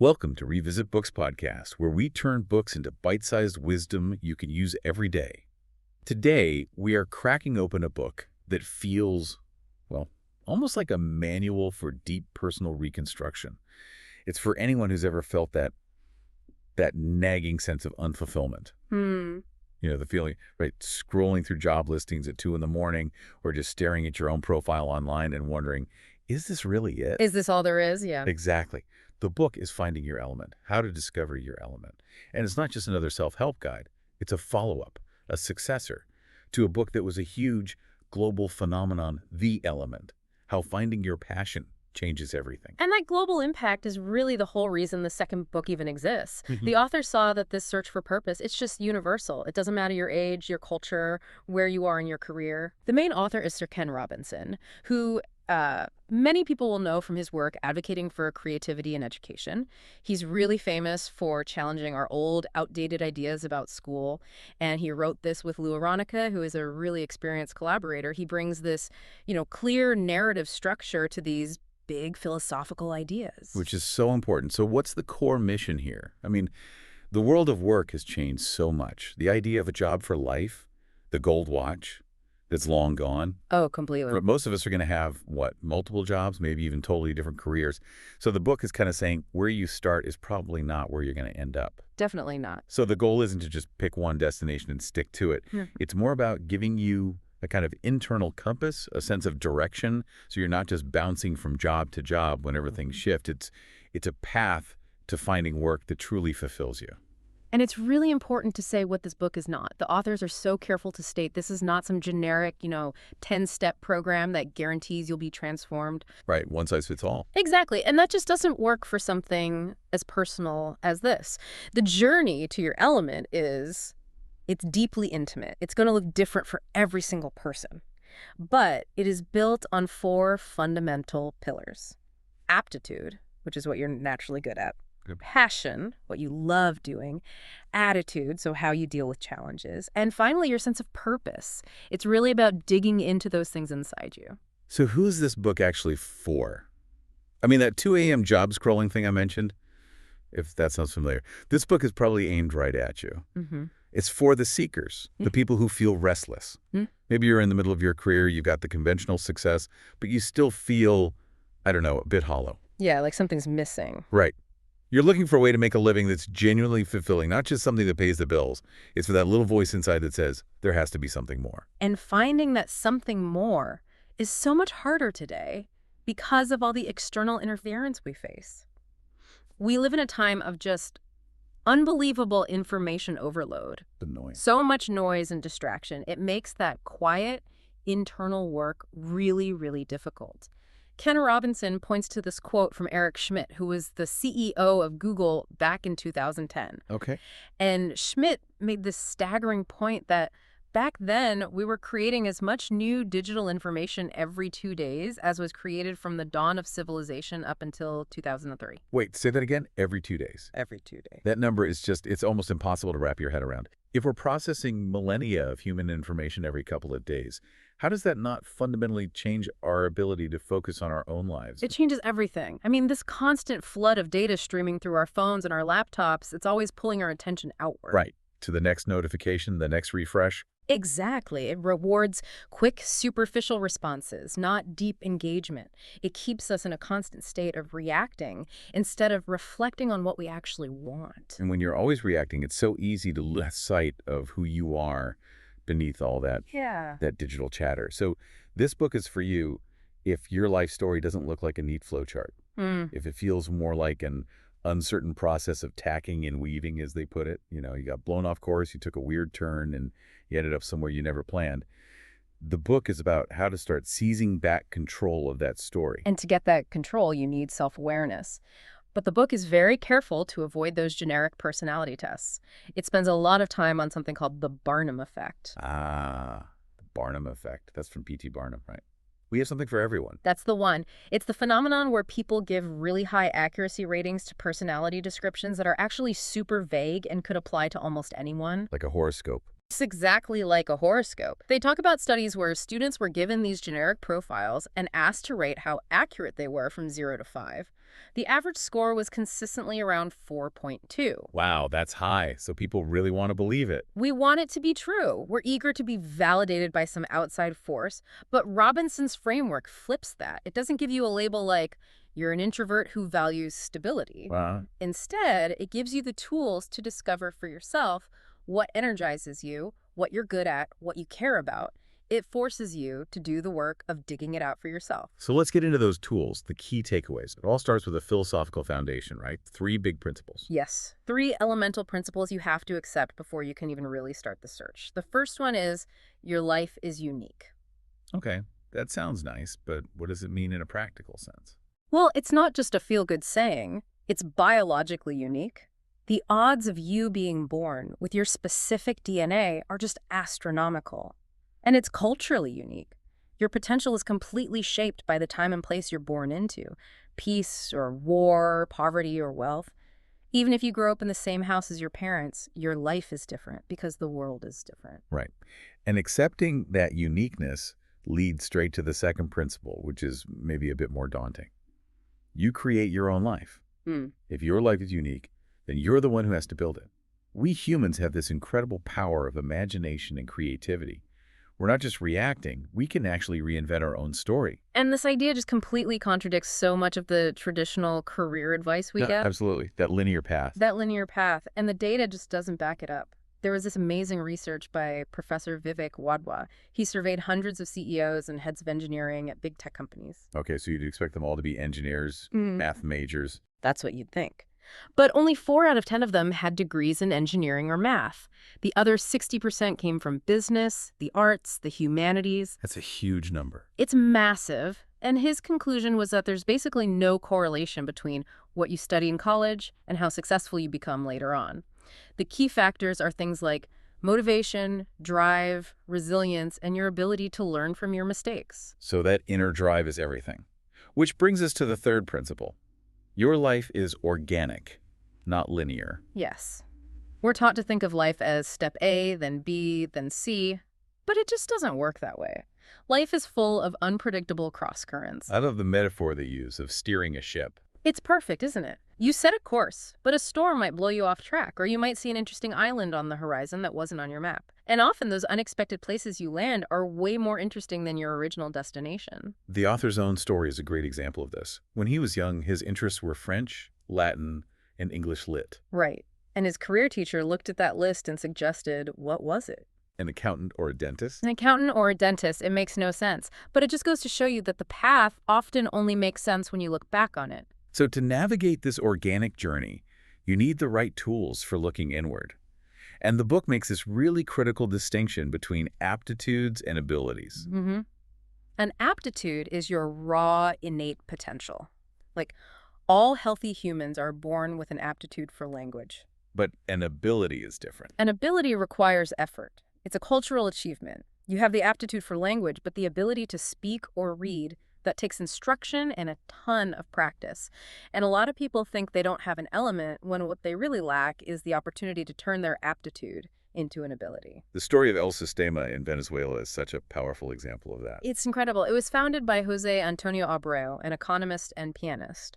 Welcome to Revisit Books podcast, where we turn books into bite-sized wisdom you can use every day. Today, we are cracking open a book that feels, well, almost like a manual for deep personal reconstruction. It's for anyone who's ever felt that nagging sense of unfulfillment. You know, the feeling, right, scrolling through job listings at 2 in the morning or just staring at your own profile online and wondering, is this really it? Is this all there is? Yeah. Exactly. The book is Finding Your Element, How to Discover Your Element. And it's not just another self-help guide. It's a follow-up, a successor to a book that was a huge global phenomenon, The Element, How Finding Your Passion Changes Everything. And that global impact is really the whole reason the second book even exists. The author saw that this search for purpose, it's just universal. It doesn't matter your age, your culture, where you are in your career. The main author is Sir Ken Robinson, who many people will know from his work advocating for creativity in education. He's really famous for challenging our old, outdated ideas about school. And he wrote this with Lou Aronica, who is a really experienced collaborator. He brings this, clear narrative structure to these big philosophical ideas. Which is so important. So what's the core mission here? I mean, the world of work has changed so much. The idea of a job for life, the gold watch, that's long gone. Oh, completely. But most of us are going to have, multiple jobs, maybe even totally different careers. So the book is kind of saying where you start is probably not where you're going to end up. Definitely not. So the goal isn't to just pick one destination and stick to it. It's more about giving you a kind of internal compass, a sense of direction, so you're not just bouncing from job to job whenever things shift. It's a path to finding work that truly fulfills you. And it's really important to say what this book is not. The authors are so careful to state this is not some generic, 10-step program that guarantees you'll be transformed. Right, one size fits all. Exactly, and that just doesn't work for something as personal as this. The journey to your element it's deeply intimate. It's going to look different for every single person. But it is built on 4 fundamental pillars. Aptitude, which is what you're naturally good at. Passion, what you love doing. Attitude, so how you deal with challenges. And finally, your sense of purpose. It's really about digging into those things inside you. So who is this book actually for? I mean, that 2 a.m. job scrolling thing I mentioned, if that sounds familiar, this book is probably aimed right at you. It's for the seekers, the people who feel restless. Maybe you're in the middle of your career, you've got the conventional success, but you still feel, a bit hollow. Yeah, like something's missing. Right. You're looking for a way to make a living that's genuinely fulfilling, not just something that pays the bills. It's for that little voice inside that says, there has to be something more. And finding that something more is so much harder today because of all the external interference we face. We live in a time of just unbelievable information overload. The noise. So much noise and distraction. It makes that quiet, internal work really, really difficult. Ken Robinson points to this quote from Eric Schmidt, who was the CEO of Google back in 2010. Okay. And Schmidt made this staggering point that back then we were creating as much new digital information every 2 days as was created from the dawn of civilization up until 2003. Wait, say that again? Every 2 days. Every 2 days. That number is it's almost impossible to wrap your head around. If we're processing millennia of human information every couple of days, how does that not fundamentally change our ability to focus on our own lives? It changes everything. I mean, this constant flood of data streaming through our phones and our laptops, it's always pulling our attention outward. Right. To the next notification, the next refresh. Exactly. It rewards quick, superficial responses, not deep engagement. It keeps us in a constant state of reacting instead of reflecting on what we actually want. And when you're always reacting, it's so easy to lose sight of who you are beneath all that digital chatter. So this book is for you if your life story doesn't look like a neat flowchart. If it feels more like an uncertain process of tacking and weaving, as they put it. You got blown off course, you took a weird turn, and you ended up somewhere you never planned. The book is about how to start seizing back control of that story. And to get that control, you need self-awareness. But the book is very careful to avoid those generic personality tests. It spends a lot of time on something called the Barnum effect. The Barnum effect. That's from P.T. Barnum, right? We have something for everyone. That's the one. It's the phenomenon where people give really high accuracy ratings to personality descriptions that are actually super vague and could apply to almost anyone. Like a horoscope. It's exactly like a horoscope. They talk about studies where students were given these generic profiles and asked to rate how accurate they were from 0 to 5. The average score was consistently around 4.2. Wow, that's high. So people really want to believe it. We want it to be true. We're eager to be validated by some outside force, but Robinson's framework flips that. It doesn't give you a label like, you're an introvert who values stability. Wow. Instead, it gives you the tools to discover for yourself what energizes you, what you're good at, what you care about. It forces you to do the work of digging it out for yourself. So let's get into those tools, the key takeaways. It all starts with a philosophical foundation, right? 3 big principles. Yes, 3 elemental principles you have to accept before you can even really start the search. The first one is your life is unique. Okay, that sounds nice, but what does it mean in a practical sense? Well, it's not just a feel-good saying. It's biologically unique. The odds of you being born with your specific DNA are just astronomical. And it's culturally unique. Your potential is completely shaped by the time and place you're born into. Peace or war, poverty or wealth. Even if you grow up in the same house as your parents, your life is different because the world is different. Right. And accepting that uniqueness leads straight to the second principle, which is maybe a bit more daunting. You create your own life. If your life is unique, then you're the one who has to build it. We humans have this incredible power of imagination and creativity. We're not just reacting, we can actually reinvent our own story. And this idea just completely contradicts so much of the traditional career advice we get. Absolutely. That linear path. That linear path. And the data just doesn't back it up. There was this amazing research by Professor Vivek Wadhwa. He surveyed hundreds of CEOs and heads of engineering at big tech companies. Okay, so you'd expect them all to be engineers, math majors. That's what you'd think. But only 4 out of 10 of them had degrees in engineering or math. The other 60% came from business, the arts, the humanities. That's a huge number. It's massive. And his conclusion was that there's basically no correlation between what you study in college and how successful you become later on. The key factors are things like motivation, drive, resilience, and your ability to learn from your mistakes. So that inner drive is everything. Which brings us to the third principle. Your life is organic, not linear. Yes. We're taught to think of life as step A, then B, then C, but it just doesn't work that way. Life is full of unpredictable cross-currents. I love the metaphor they use of steering a ship. It's perfect, isn't it? You set a course, but a storm might blow you off track, or you might see an interesting island on the horizon that wasn't on your map. And often those unexpected places you land are way more interesting than your original destination. The author's own story is a great example of this. When he was young, his interests were French, Latin, and English lit. Right. And his career teacher looked at that list and suggested, what was it? An accountant or a dentist? An accountant or a dentist, it makes no sense. But it just goes to show you that the path often only makes sense when you look back on it. So to navigate this organic journey, you need the right tools for looking inward. And the book makes this really critical distinction between aptitudes and abilities. An aptitude is your raw, innate potential. Like, all healthy humans are born with an aptitude for language. But an ability is different. An ability requires effort. It's a cultural achievement. You have the aptitude for language, but the ability to speak or read, that takes instruction and a ton of practice. And a lot of people think they don't have an element when what they really lack is the opportunity to turn their aptitude into an ability. The story of El Sistema in Venezuela is such a powerful example of that. It's incredible. It was founded by Jose Antonio Abreu, an economist and pianist.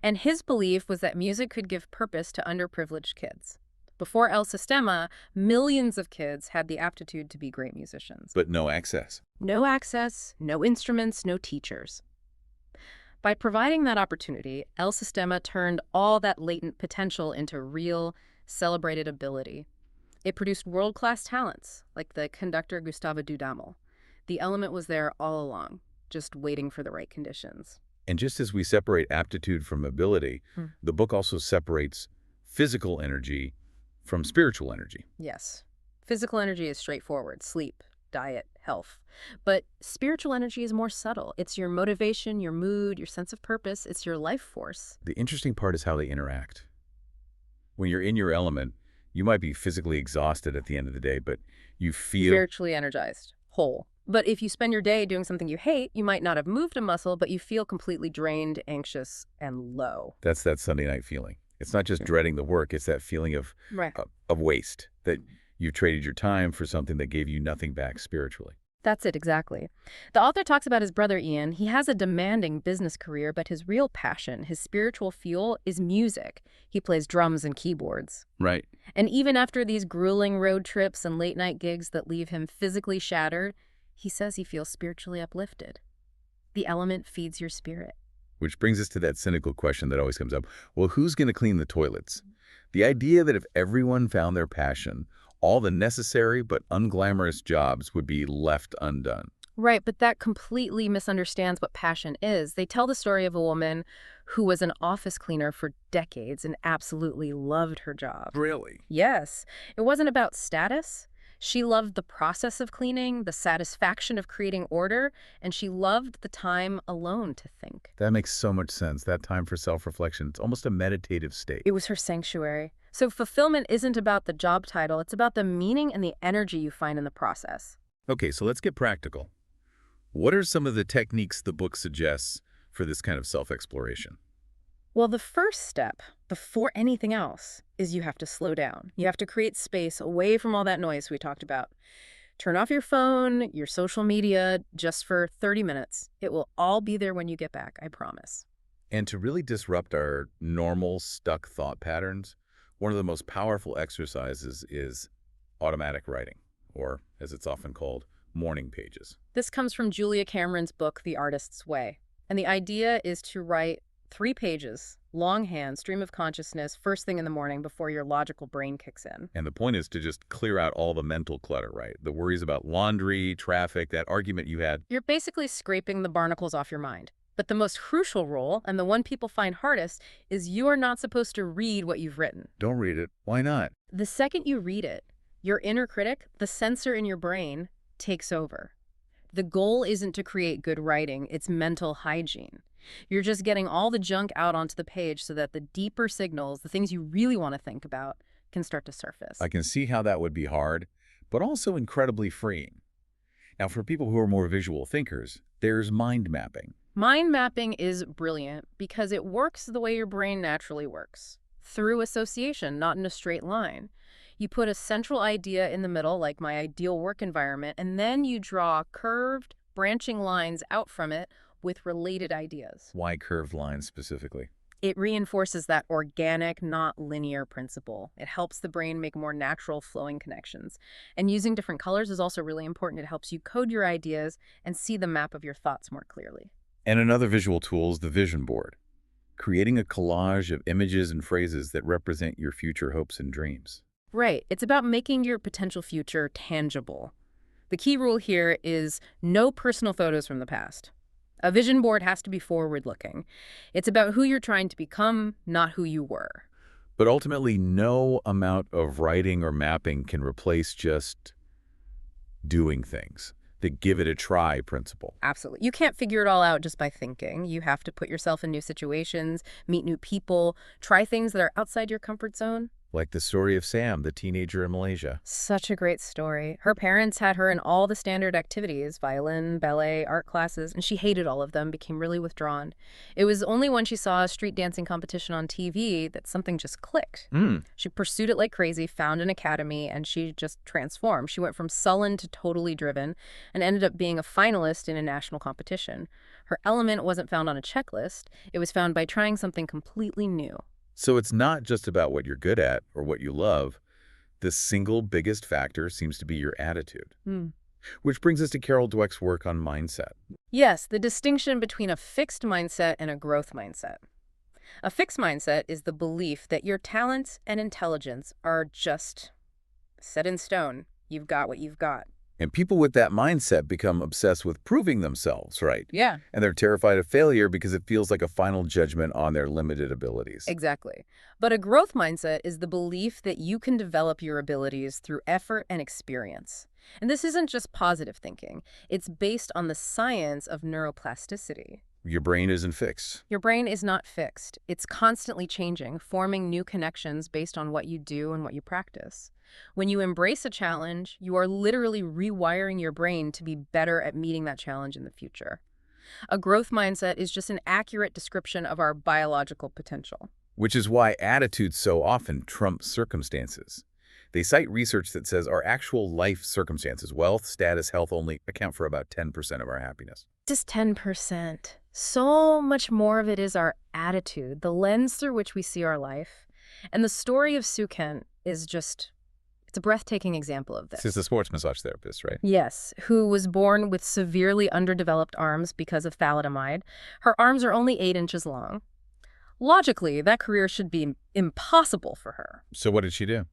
And his belief was that music could give purpose to underprivileged kids. Before El Sistema, millions of kids had the aptitude to be great musicians. But no access. No access, no instruments, no teachers. By providing that opportunity, El Sistema turned all that latent potential into real, celebrated ability. It produced world-class talents, like the conductor Gustavo Dudamel. The element was there all along, just waiting for the right conditions. And just as we separate aptitude from ability, the book also separates physical energy from spiritual energy. Yes. Physical energy is straightforward: sleep, diet, health. But spiritual energy is more subtle. It's your motivation, your mood, your sense of purpose. It's your life force. The interesting part is how they interact. When you're in your element, you might be physically exhausted at the end of the day, but you feel spiritually energized, whole. But if you spend your day doing something you hate, you might not have moved a muscle, but you feel completely drained, anxious, and low. That's that Sunday night feeling. It's not just dreading the work, it's that feeling of waste, that you traded your time for something that gave you nothing back spiritually. That's it, exactly. The author talks about his brother Ian. He has a demanding business career, but his real passion, his spiritual fuel, is music. He plays drums and keyboards. Right. And even after these grueling road trips and late-night gigs that leave him physically shattered, he says he feels spiritually uplifted. The element feeds your spirit. Which brings us to that cynical question that always comes up. Well, who's going to clean the toilets? The idea that if everyone found their passion, all the necessary but unglamorous jobs would be left undone. Right, but that completely misunderstands what passion is. They tell the story of a woman who was an office cleaner for decades and absolutely loved her job. Really? Yes, it wasn't about status. She loved the process of cleaning, the satisfaction of creating order, and she loved the time alone to think. That makes so much sense. That time for self-reflection. It's almost a meditative state. It was her sanctuary. So fulfillment isn't about the job title, it's about the meaning and the energy you find in the process. Okay, so let's get practical. What are some of the techniques the book suggests for this kind of self-exploration? Well, the first step, before anything else, is you have to slow down. You have to create space away from all that noise we talked about. Turn off your phone, your social media, just for 30 minutes. It will all be there when you get back, I promise. And to really disrupt our normal, stuck thought patterns, one of the most powerful exercises is automatic writing, or as it's often called, morning pages. This comes from Julia Cameron's book, The Artist's Way. And the idea is to write 3 pages, longhand, stream of consciousness, first thing in the morning before your logical brain kicks in. And the point is to just clear out all the mental clutter, right? The worries about laundry, traffic, that argument you had. You're basically scraping the barnacles off your mind. But the most crucial role, and the one people find hardest, is you are not supposed to read what you've written. Don't read it. Why not? The second you read it, your inner critic, the censor in your brain, takes over. The goal isn't to create good writing, it's mental hygiene. You're just getting all the junk out onto the page so that the deeper signals, the things you really want to think about, can start to surface. I can see how that would be hard, but also incredibly freeing. Now, for people who are more visual thinkers, there's mind mapping. Mind mapping is brilliant because it works the way your brain naturally works, through association, not in a straight line. You put a central idea in the middle, like my ideal work environment, and then you draw curved, branching lines out from it with related ideas. Why curved lines specifically? It reinforces that organic, not linear principle. It helps the brain make more natural flowing connections. And using different colors is also really important. It helps you code your ideas and see the map of your thoughts more clearly. And another visual tool is the vision board, creating a collage of images and phrases that represent your future hopes and dreams. Right. It's about making your potential future tangible. The key rule here is no personal photos from the past. A vision board has to be forward-looking. It's about who you're trying to become, not who you were. But ultimately, no amount of writing or mapping can replace just doing things. The give it a try principle. Absolutely. You can't figure it all out just by thinking. You have to put yourself in new situations, meet new people, try things that are outside your comfort zone. Like the story of Sam, the teenager in Malaysia. Such a great story. Her parents had her in all the standard activities, violin, ballet, art classes, and she hated all of them, became really withdrawn. It was only when she saw a street dancing competition on TV that something just clicked. She pursued it like crazy, found an academy, and she just transformed. She went from sullen to totally driven and ended up being a finalist in a national competition. Her element wasn't found on a checklist. It was found by trying something completely new. So it's not just about what you're good at or what you love. The single biggest factor seems to be your attitude. Which brings us to Carol Dweck's work on mindset. Yes, the distinction between a fixed mindset and a growth mindset. A fixed mindset is the belief that your talents and intelligence are just set in stone. You've got what you've got. And people with that mindset become obsessed with proving themselves, right? Yeah. And they're terrified of failure because it feels like a final judgment on their limited abilities. Exactly. But a growth mindset is the belief that you can develop your abilities through effort and experience. And this isn't just positive thinking. It's based on the science of neuroplasticity. Your brain isn't fixed. Your brain is not fixed. It's constantly changing, forming new connections based on what you do and what you practice. When you embrace a challenge, you are literally rewiring your brain to be better at meeting that challenge in the future. A growth mindset is just an accurate description of our biological potential. Which is why attitudes so often trump circumstances. They cite research that says our actual life circumstances, wealth, status, health only account for about 10% of our happiness. Just 10%. So much more of it is our attitude, the lens through which we see our life. And the story of Sue Kent is just, it's a breathtaking example of this. She's a sports massage therapist, right? Yes, who was born with severely underdeveloped arms because of thalidomide. Her arms are only 8 inches long. Logically, that career should be impossible for her. So what did she do?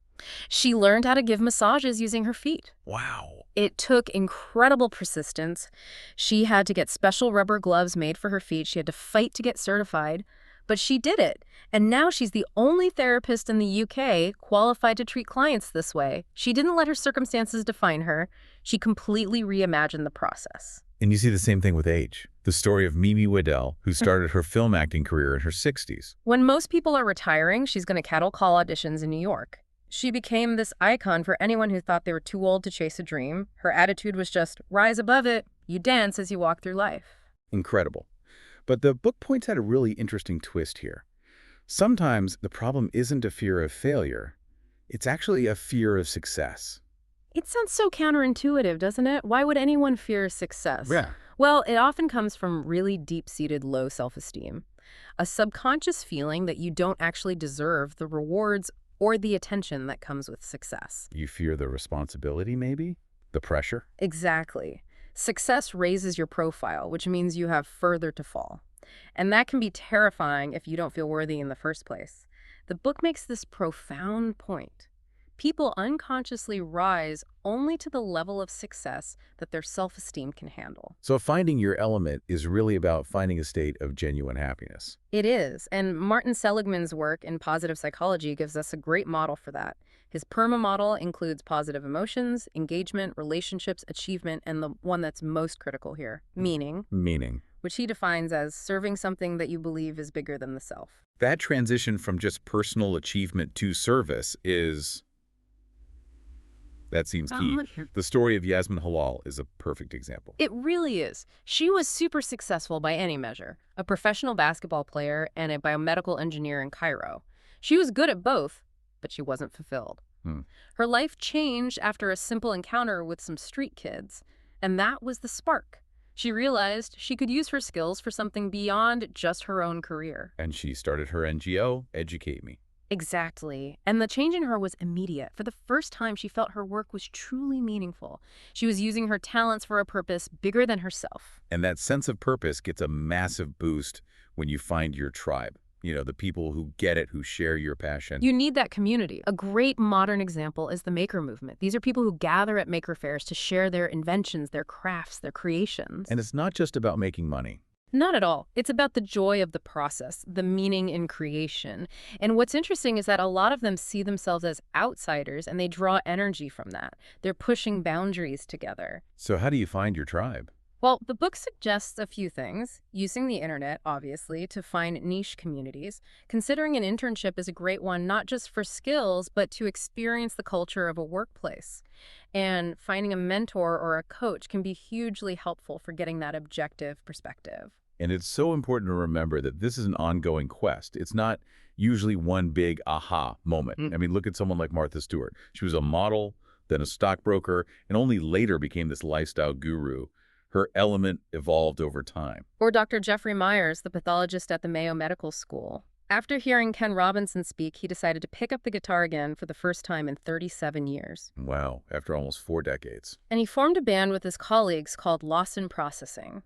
She learned how to give massages using her feet. Wow. It took incredible persistence. She had to get special rubber gloves made for her feet. She had to fight to get certified, but she did it. And now she's the only therapist in the UK qualified to treat clients this way. She didn't let her circumstances define her. She completely reimagined the process. And you see the same thing with age. The story of Mimi Waddell, who started her film acting career in her 60s. When most people are retiring, she's going to cattle call auditions in New York. She became this icon for anyone who thought they were too old to chase a dream. Her attitude was just, rise above it. You dance as you walk through life. Incredible. But the book points out a really interesting twist here. Sometimes the problem isn't a fear of failure. It's actually a fear of success. It sounds so counterintuitive, doesn't it? Why would anyone fear success? Yeah. Well, it often comes from really deep-seated low self-esteem. A subconscious feeling that you don't actually deserve the rewards or the attention that comes with success. You fear the responsibility, maybe? The pressure? Exactly. Success raises your profile, which means you have further to fall. And that can be terrifying if you don't feel worthy in the first place. The book makes this profound point. People unconsciously rise only to the level of success that their self-esteem can handle. So finding your element is really about finding a state of genuine happiness. It is, and Martin Seligman's work in positive psychology gives us a great model for that. His PERMA model includes positive emotions, engagement, relationships, achievement, and the one that's most critical here, meaning. Meaning. Which he defines as serving something that you believe is bigger than the self. That transition from just personal achievement to service is... That seems key. The story of Yasmin Halal is a perfect example. It really is. She was super successful by any measure, a professional basketball player and a biomedical engineer in Cairo. She was good at both, but she wasn't fulfilled. Her life changed after a simple encounter with some street kids, and that was the spark. She realized she could use her skills for something beyond just her own career. And she started her NGO, Educate Me. Exactly. And the change in her was immediate. For the first time, she felt her work was truly meaningful. She was using her talents for a purpose bigger than herself. And that sense of purpose gets a massive boost when you find your tribe. You know, the people who get it, who share your passion. You need that community. A great modern example is the maker movement. These are people who gather at maker fairs to share their inventions, their crafts, their creations. And it's not just about making money. Not at all. It's about the joy of the process, the meaning in creation. And what's interesting is that a lot of them see themselves as outsiders and they draw energy from that. They're pushing boundaries together. So how do you find your tribe? Well, the book suggests a few things. Using the internet, obviously, to find niche communities. Considering an internship is a great one, not just for skills, but to experience the culture of a workplace. And finding a mentor or a coach can be hugely helpful for getting that objective perspective. And it's so important to remember that this is an ongoing quest. It's not usually one big aha moment. I mean, look at someone like Martha Stewart. She was a model, then a stockbroker, and only later became this lifestyle guru. Her element evolved over time. Or Dr. Jeffrey Myers, the pathologist at the Mayo Medical School. After hearing Ken Robinson speak, he decided to pick up the guitar again for the first time in 37 years. Wow, after almost 4 decades. And he formed a band with his colleagues called Loss in Processing.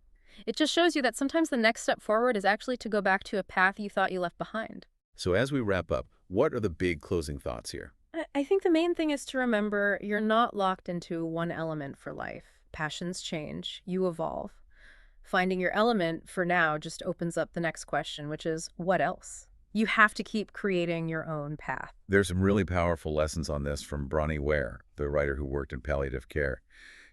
It just shows you that sometimes the next step forward is actually to go back to a path you thought you left behind. So as we wrap up, what are the big closing thoughts here? I think the main thing is to remember you're not locked into one element for life. Passions change, you evolve. Finding your element for now just opens up the next question, which is, what else? You have to keep creating your own path. There's some really powerful lessons on this from Bronnie Ware, the writer who worked in palliative care.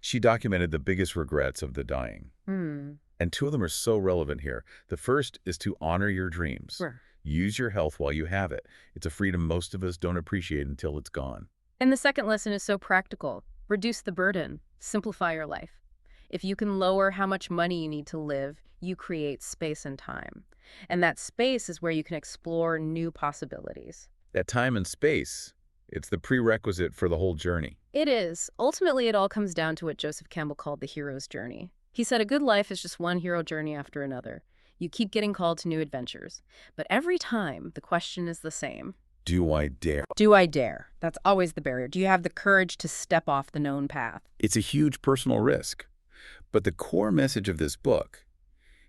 She documented the biggest regrets of the dying. And 2 of them are so relevant here. The first is to honor your dreams. Sure. Use your health while you have it. It's a freedom most of us don't appreciate until it's gone. And the second lesson is so practical. Reduce the burden. Simplify your life. If you can lower how much money you need to live, you create space and time. And that space is where you can explore new possibilities. That time and space It's the prerequisite for the whole journey. It is. Ultimately, it all comes down to what Joseph Campbell called the hero's journey. He said a good life is just one hero journey after another. You keep getting called to new adventures. But every time, the question is the same. Do I dare? Do I dare? That's always the barrier. Do you have the courage to step off the known path? It's a huge personal risk. But the core message of this book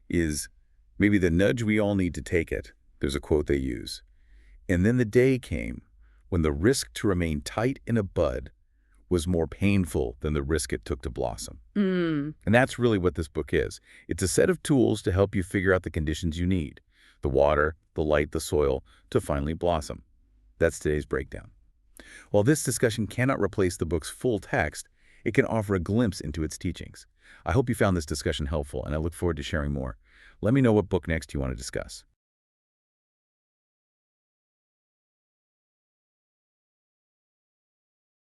is maybe the nudge we all need to take it. There's a quote they use. And then the day came when the risk to remain tight in a bud was more painful than the risk it took to blossom. And that's really what this book is. It's a set of tools to help you figure out the conditions you need, the water, the light, the soil, to finally blossom. That's today's breakdown. While this discussion cannot replace the book's full text, it can offer a glimpse into its teachings. I hope you found this discussion helpful, and I look forward to sharing more. Let me know what book next you want to discuss.